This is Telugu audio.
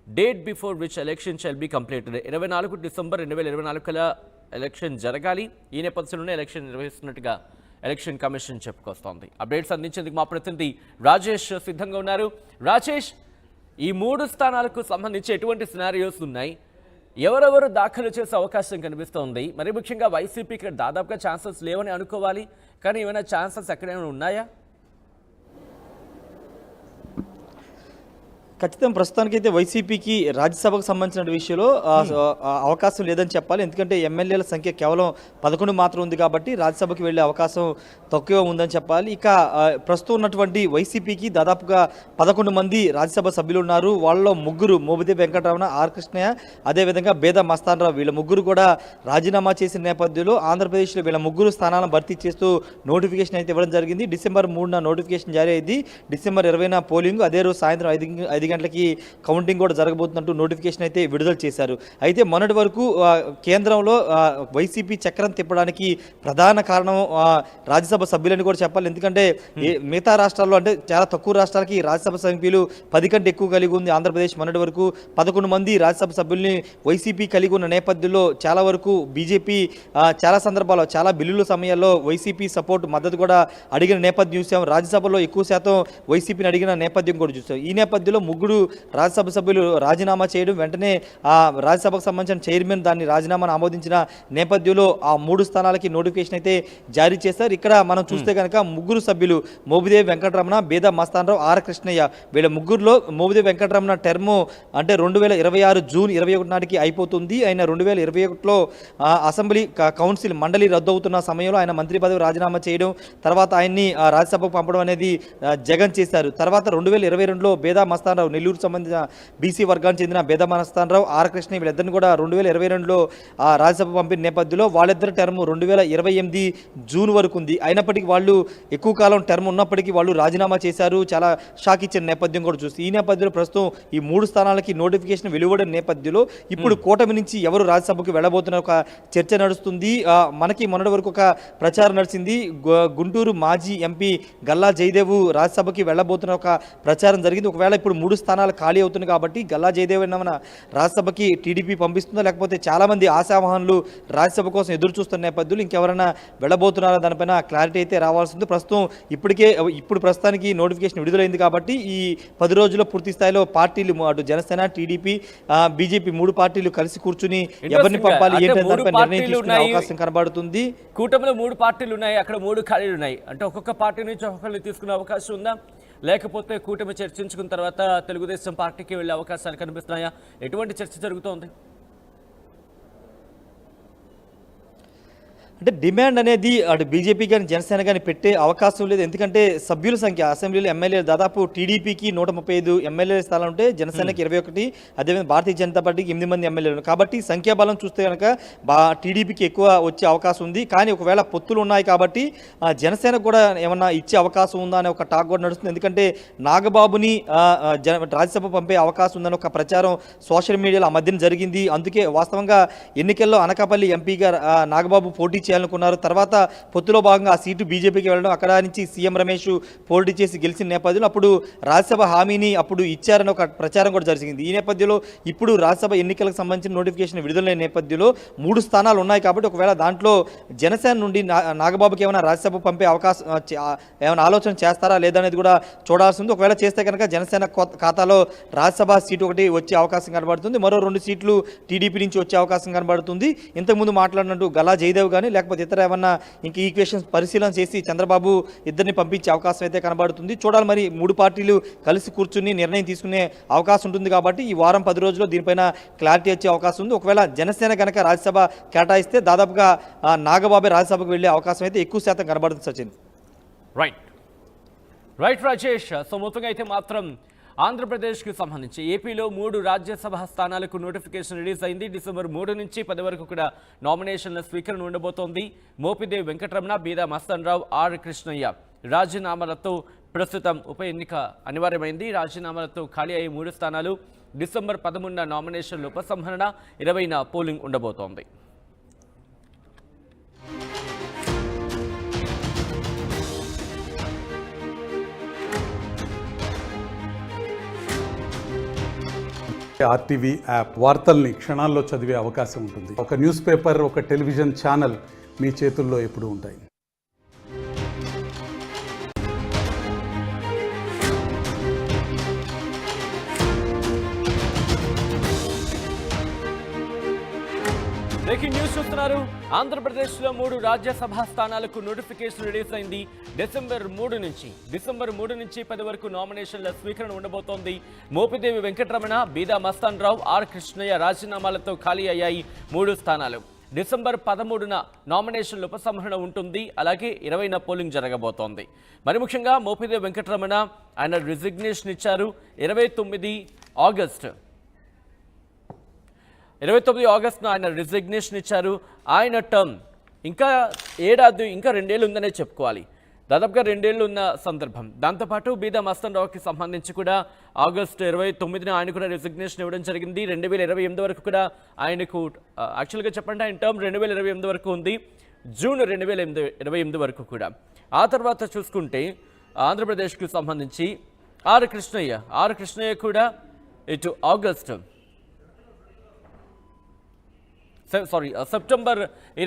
Date before which election shall be completed. 24 December 2024 కల్లా ఎలక్షన్ జరగాలి. ఈ నేపథ్యంలోనే ఎలక్షన్ నిర్వహిస్తున్నట్టుగా ఎలక్షన్ కమిషన్ చెప్పుకొస్తోంది. అప్డేట్స్ అందించేందుకు మా ప్రతినిధి రాజేష్ సిద్ధంగా ఉన్నారు. రాజేష్, ఈ 3 స్థానాలకు సంబంధించి ఎటువంటి సినారియోస్ ఉన్నాయి, ఎవరెవరు దాఖలు చేసే అవకాశం కనిపిస్తోంది? మరి ముఖ్యంగా వైసీపీకి దాదాపుగా ఛాన్సెస్ లేవని అనుకోవాలి, కానీ ఏమైనా ఛాన్సెస్ ఎక్కడైనా ఉన్నాయా? ఖచ్చితంగా ప్రస్తుతానికైతే వైసీపీకి రాజ్యసభకు సంబంధించిన విషయంలో అవకాశం లేదని చెప్పాలి. ఎందుకంటే ఎమ్మెల్యేల సంఖ్య కేవలం 11 మాత్రం ఉంది కాబట్టి రాజ్యసభకి వెళ్ళే అవకాశం తక్కువ ఉందని చెప్పాలి. ఇక ప్రస్తుతం ఉన్నటువంటి వైసీపీకి దాదాపుగా 11 మంది రాజ్యసభ సభ్యులు ఉన్నారు. వాళ్ళలో ముగ్గురు మోపిదేవి వెంకటరమణ, ఆర్ కృష్ణయ్య, అదేవిధంగా బేద మస్తాన్ రావు, వీళ్ళ ముగ్గురు కూడా రాజీనామా చేసిన నేపథ్యంలో ఆంధ్రప్రదేశ్లో వీళ్ళ ముగ్గురు స్థానాలను భర్తీ చేస్తూ నోటిఫికేషన్ అయితే ఇవ్వడం జరిగింది. డిసెంబర్ 3న నోటిఫికేషన్ జారీ అయింది. డిసెంబర్ 20న పోలింగ్, అదే రోజు సాయంత్రం 5 గంటలకి కౌంటింగ్ కూడా జరగబోతున్నట్టు నోటిఫికేషన్ అయితే విడుదల చేశారు. అయితే మొన్నటి వరకు కేంద్రంలో వైసీపీ చక్రం తిప్పడానికి ప్రధాన కారణం రాజ్యసభ సభ్యులని కూడా చెప్పాలి. ఎందుకంటే మిగతా రాష్ట్రాల్లో అంటే చాలా తక్కువ రాష్ట్రాలకి రాజ్యసభ సభ్యులు 10 కంటే ఎక్కువ కలిగి ఉంది. ఆంధ్రప్రదేశ్ మొన్నటి వరకు 11 మంది రాజ్యసభ సభ్యుల్ని వైసీపీ కలిగి ఉన్న నేపథ్యంలో చాలా వరకు బీజేపీ చాలా సందర్భాల్లో చాలా బిల్లుల సమయాల్లో వైసీపీ సపోర్ట్ మద్దతు కూడా అడిగిన నేపథ్యం చూసాం. రాజ్యసభలో ఎక్కువ శాతం వైసీపీని అడిగిన నేపథ్యం కూడా చూసాం. ఈ నేపథ్యంలో ముగ్గురు రాజ్యసభ సభ్యులు రాజీనామా చేయడం, వెంటనే ఆ రాజ్యసభకు సంబంధించిన చైర్మన్ దాన్ని రాజీనామాను ఆమోదించిన నేపథ్యంలో ఆ 3 స్థానాలకి నోటిఫికేషన్ అయితే జారీ చేశారు. ఇక్కడ మనం చూస్తే కనుక ముగ్గురు సభ్యులు మోపిదేవి వెంకటరమణ, బేద మస్తాన్ రావు, ఆర్ కృష్ణయ్య, వీళ్ళ ముగ్గురులో మోపిదేవి వెంకటరమణ టర్మ్ అంటే 2026 జూన్ 21 నాటికి అయిపోతుంది. ఆయన 2021లో అసెంబ్లీ కౌన్సిల్ మండలి రద్దు అవుతున్న సమయంలో ఆయన మంత్రి పదవి రాజీనామా చేయడం, తర్వాత ఆయన్ని రాజ్యసభకు పంపడం అనేది జగన్ చేశారు. తర్వాత 2022లో బేద మస్తాన్ రావు, నెల్లూరు సంబంధించిన బీసీ వర్గానికి చెందిన బేద మస్తాన్ రావు, ఆర్ కృష్ణ, వీళ్ళిద్దరిని కూడా 2022లో రాజ్యసభ పంపిన నేపథ్యంలో వాళ్ళిద్దరు టర్మ్ 2028 జూన్ వరకు ఉంది. అయినప్పటికీ వాళ్ళు ఎక్కువ కాలం టర్మ్ ఉన్నప్పటికీ వాళ్ళు రాజీనామా చేశారు. చాలా షాక్ ఇచ్చిన నేపథ్యం కూడా చూసి ఈ నేపథ్యంలో ప్రస్తుతం ఈ 3 స్థానాలకి నోటిఫికేషన్ వెలువడిన నేపథ్యంలో ఇప్పుడు కూటమి నుంచి ఎవరు రాజ్యసభకు వెళ్ళబోతున్న ఒక చర్చ నడుస్తుంది. మనకి మొన్నటి వరకు ఒక ప్రచారం నడిచింది. గుంటూరు మాజీ ఎంపీ గల్లా జయదేవ్ రాజ్యసభకి వెళ్ళబోతున్న ఒక ప్రచారం జరిగింది. ఒకవేళ ఇప్పుడు 3 స్థానాలు ఖాళీ అవుతుంది కాబట్టి గల్లా జయదేవ్ ఏమన్నా రాజ్యసభకి టీడీపీ పంపిస్తుందో, లేకపోతే చాలామంది ఆశావాహనులు రాజ్యసభ కోసం ఎదురు చూస్తున్న నేపథ్యంలో ఇంకెవరైనా వెళ్ళబోతున్నారో దానిపైన క్లారిటీ అయితే రావాల్సింది. ఇప్పుడు ప్రస్తుతానికి నోటిఫికేషన్ విడుదలైంది కాబట్టి ఈ 10 రోజుల్లో పూర్తి స్థాయిలో పార్టీలు అటు జనసేన, టీడీపీ, బీజేపీ 3 పార్టీలు కలిసి కూర్చుని ఎవరిని పంపాలి ఏంటి దానిపై నిర్ణయం తీసుకునే అవకాశం కనబడుతుంది. కూటమిలో 3 పార్టీలు ఉన్నాయి, అక్కడ 3 ఖాళీలు ఉన్నాయి. అంటే ఒక్కొక్క పార్టీ నుంచి ఒక్కొక్కరిని తీసుకునే అవకాశం ఉందా, లేకపోతే కూటమి చర్చించుకున్న తర్వాత తెలుగుదేశం పార్టీకి వెళ్ళే అవకాశాలు కనిపిస్తున్నాయా? ఎటువంటి చర్చ జరుగుతోంది? అంటే డిమాండ్ అనేది అటు బీజేపీ కానీ జనసేన కానీ పెట్టే అవకాశం లేదు. ఎందుకంటే సభ్యుల సంఖ్య అసెంబ్లీలో ఎమ్మెల్యేలు దాదాపు టీడీపీకి 135 ఎమ్మెల్యేల స్థానాలు ఉంటే జనసేనకి 21, అదేవిధంగా భారతీయ జనతా పార్టీకి 8 మంది ఎమ్మెల్యేలు. కాబట్టి సంఖ్యాబలం చూస్తే కనుక టీడీపీకి ఎక్కువ వచ్చే అవకాశం ఉంది. కానీ ఒకవేళ పొత్తులు ఉన్నాయి కాబట్టి జనసేనకు కూడా ఏమన్నా ఇచ్చే అవకాశం ఉందా అనే ఒక టాక్ కూడా నడుస్తుంది. ఎందుకంటే నాగబాబుని రాజ్యసభ పంపే అవకాశం ఉందని ఒక ప్రచారం సోషల్ మీడియాలో ఆ మధ్యన జరిగింది. అందుకే వాస్తవంగా ఎన్నికల్లో అనకాపల్లి ఎంపీగా నాగబాబు పోటీ చేయాలనుకున్నారు. తర్వాత పొత్తులో భాగంగా ఆ సీటు బీజేపీకి వెళ్ళడం, అక్కడ నుంచి సీఎం రమేష్ పోటీ చేసి గెలిచిన నేపథ్యంలో అప్పుడు రాజ్యసభ హామీని అప్పుడు ఇచ్చారని ఒక ప్రచారం కూడా జరిగింది. ఈ నేపథ్యంలో ఇప్పుడు రాజ్యసభ ఎన్నికలకు సంబంధించిన నోటిఫికేషన్ విడుదలైన నేపథ్యంలో 3 స్థానాలు ఉన్నాయి కాబట్టి ఒకవేళ దాంట్లో జనసేన నుండి నాగబాబుకి ఏమైనా రాజ్యసభ పంపే అవకాశం ఏమైనా ఆలోచన చేస్తారా లేదా అనేది కూడా చూడాల్సి ఉంది. ఒకవేళ చేస్తే కనుక జనసేన ఖాతాలో రాజ్యసభ సీటు ఒకటి వచ్చే అవకాశం కనబడుతుంది. మరో 2 సీట్లు టీడీపీ నుంచి వచ్చే అవకాశం కనబడుతుంది. ఇంతకుముందు మాట్లాడినట్టు గల్లా జయదేవ్ కానీ లేకపోతే ఇతర ఏమన్నా ఇంక ఈక్వేషన్స్ పరిశీలన చేసి చంద్రబాబు ఇద్దరిని పంపించే అవకాశం అయితే కనబడుతుంది. చూడాలి మరి 3 పార్టీలు కలిసి కూర్చుని నిర్ణయం తీసుకునే అవకాశం ఉంటుంది కాబట్టి ఈ వారం 10 రోజుల్లో దీనిపైన క్లారిటీ వచ్చే అవకాశం ఉంది. ఒకవేళ జనసేన కనుక రాజ్యసభ కేటాయిస్తే దాదాపుగా నాగబాబే రాజ్యసభకు వెళ్ళే అవకాశం అయితే ఎక్కువ శాతం కనబడుతుంది. సచిన్. రైట్ రాజేష్. సో మొత్తంగా అయితే మాత్రం ఆంధ్రప్రదేశ్కి సంబంధించి ఏపీలో 3 రాజ్యసభ స్థానాలకు నోటిఫికేషన్ రిలీజ్ అయింది. డిసెంబర్ 3 నుంచి 10 వరకు కూడా నామినేషన్ల స్వీకరణ ఉండబోతోంది. మోపిదేవి వెంకటరమణ, బీదా మస్తాన్ రావు, ఆర్ కృష్ణయ్య రాజీనామాలతో ప్రస్తుతం ఉప ఎన్నిక అనివార్యమైంది. రాజీనామాలతో ఖాళీ అయ్యే 3 స్థానాలు. డిసెంబర్ 13న నామినేషన్ల ఉపసంహరణ, 20న పోలింగ్ ఉండబోతోంది. ఆర్టీవీ యాప్ వార్తల్ని క్షణాల్లో చదివే అవకాశం ఉంటుంది. ఒక న్యూస్ పేపర్, ఒక టెలివిజన్ ఛానల్ మీ చేతుల్లో ఎప్పుడూ ఉంటాయి. బ్రేకింగ్ న్యూస్ చూస్తున్నారు. ఆంధ్రప్రదేశ్లో 3 రాజ్యసభ స్థానాలకు నోటిఫికేషన్ రిలీజ్ అయింది. డిసెంబర్ 3 నుంచి 10 వరకు నామినేషన్ల స్వీకరణ ఉండబోతోంది. మోపిదేవి వెంకటరమణ, బీదా మస్తాన్ రావు, ఆర్ కృష్ణయ్య రాజీనామాలతో ఖాళీ అయ్యాయి 3 స్థానాలు. డిసెంబర్ 13న నామినేషన్ల ఉపసంహరణ ఉంటుంది. అలాగే 20న పోలింగ్ జరగబోతోంది. మరి ముఖ్యంగా మోపిదేవి వెంకటరమణ ఆయన రిజిగ్నేషన్ ఇచ్చారు. 29 ఆగస్టున ఆయన రిజిగ్నేషన్ ఇచ్చారు. ఆయన టర్మ్ ఇంకా 2 ఏళ్ళు ఉందనే చెప్పుకోవాలి. దాదాపుగా 2 ఏళ్ళు ఉన్న సందర్భం. దాంతోపాటు బీదా మస్తాన్ రావుకి సంబంధించి కూడా ఆగస్టు 29న ఆయన కూడా రిజిగ్నేషన్ ఇవ్వడం జరిగింది. 2028 వరకు కూడా ఆయనకు యాక్చువల్గా చెప్పండి ఆయన టర్మ్ 2028 వరకు ఉంది. జూన్ 2028 వరకు కూడా. ఆ తర్వాత చూసుకుంటే ఆంధ్రప్రదేశ్కు సంబంధించి ఆర్ కృష్ణయ్య కూడా ఇటు సెప్టెంబర్ 20